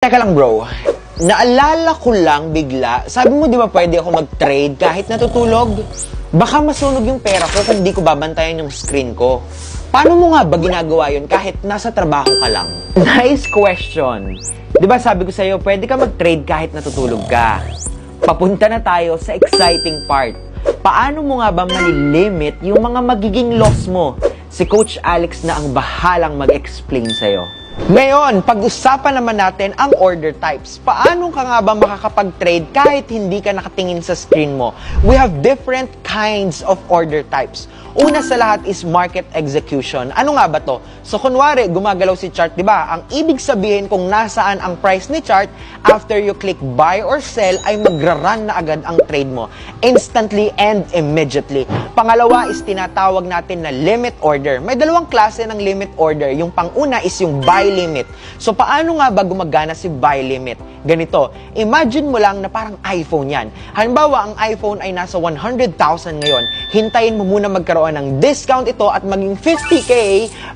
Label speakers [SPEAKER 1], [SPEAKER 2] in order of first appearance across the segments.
[SPEAKER 1] Teka lang bro, naalala ko lang bigla, sabi mo di ba pwede ako mag-trade kahit natutulog? Baka masunog yung pera ko kung di ko babantayan yung screen ko. Paano mo nga ba ginagawa yun kahit nasa trabaho ka lang? Nice question. Di ba sabi ko sa'yo, pwede ka mag-trade kahit natutulog ka. Papunta na tayo sa exciting part. Paano mo nga ba malilimit yung mga magiging loss mo? Si Coach Alex na ang bahalang mag-explain sa'yo. Ngayon, pag-usapan naman natin ang order types. Paano ka nga ba makakapag-trade kahit hindi ka nakatingin sa screen mo? We have different kinds of order types. Una sa lahat is market execution. Ano nga ba to? So, kunwari, gumagalaw si chart, di ba? Ang ibig sabihin kung nasaan ang price ni chart, after you click buy or sell, ay magra-run na agad ang trade mo. Instantly and immediately. Pangalawa is tinatawag natin na limit order. May dalawang klase ng limit order. Yung pang-una is yung buy limit. So, paano nga ba gumagana si buy limit? Ganito, imagine mo lang na parang iPhone yan. Halimbawa, ang iPhone ay nasa 100,000 ngayon. Hintayin mo muna magkaroon ng discount ito at maging 50K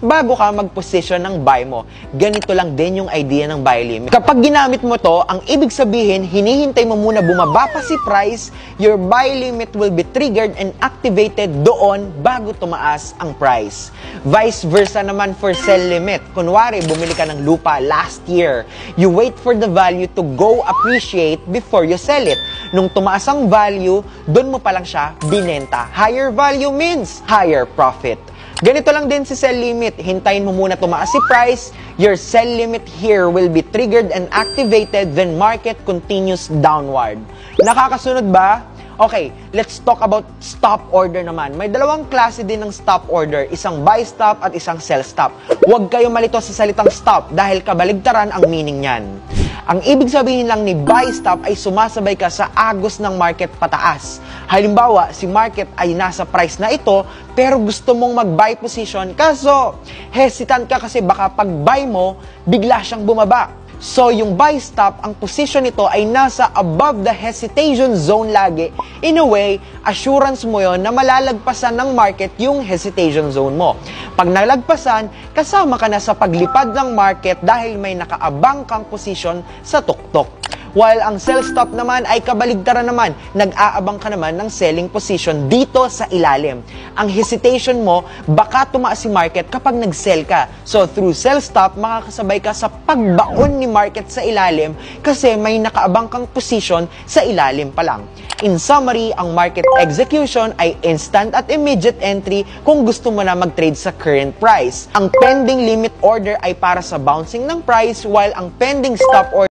[SPEAKER 1] bago ka mag-position ng buy mo. Ganito lang din yung idea ng buy limit. Kapag ginamit mo to, ang ibig sabihin, hinihintay mo muna bumaba pa si price, your buy limit will be triggered and activated doon bago tumaas ang price. Vice versa naman for sell limit. Kunwari, bumili ka ng lupa last year. You wait for the value to go appreciate before you sell it. Nung tumaas ang value, doon mo pa lang siya binenta. Higher value means higher profit. Ganito lang din si sell limit. Hintayin mo muna tumaas si price. Your sell limit here will be triggered and activated when market continues downward. Nakakasunod ba? Okay, let's talk about stop order naman. May dalawang klase din ng stop order, isang buy stop at isang sell stop. Huwag kayo malito sa salitang stop dahil kabaligtaran ang meaning niyan. Ang ibig sabihin lang ni buy stop ay sumasabay ka sa agos ng market pataas. Halimbawa, si market ay nasa price na ito pero gusto mong mag-buy position kaso hesitant ka kasi baka pag buy mo, bigla siyang bumaba. So, yung buy stop, ang position nito ay nasa above the hesitation zone lagi. In a way, assurance mo yon na malalagpasan ng market yung hesitation zone mo. Pag nalagpasan, kasama ka na sa paglipad ng market dahil may nakaabang kang position sa tuktok. While ang sell stop naman ay kabaligtaran naman, nag-aabang ka naman ng selling position dito sa ilalim. Ang hesitation mo, baka tumaas si market kapag nag-sell ka. So through sell stop, makakasabay ka sa pagbaon ni market sa ilalim kasi may nakaabang kang position sa ilalim pa lang. In summary, ang market execution ay instant at immediate entry kung gusto mo na mag-trade sa current price. Ang pending limit order ay para sa bouncing ng price while ang pending stop order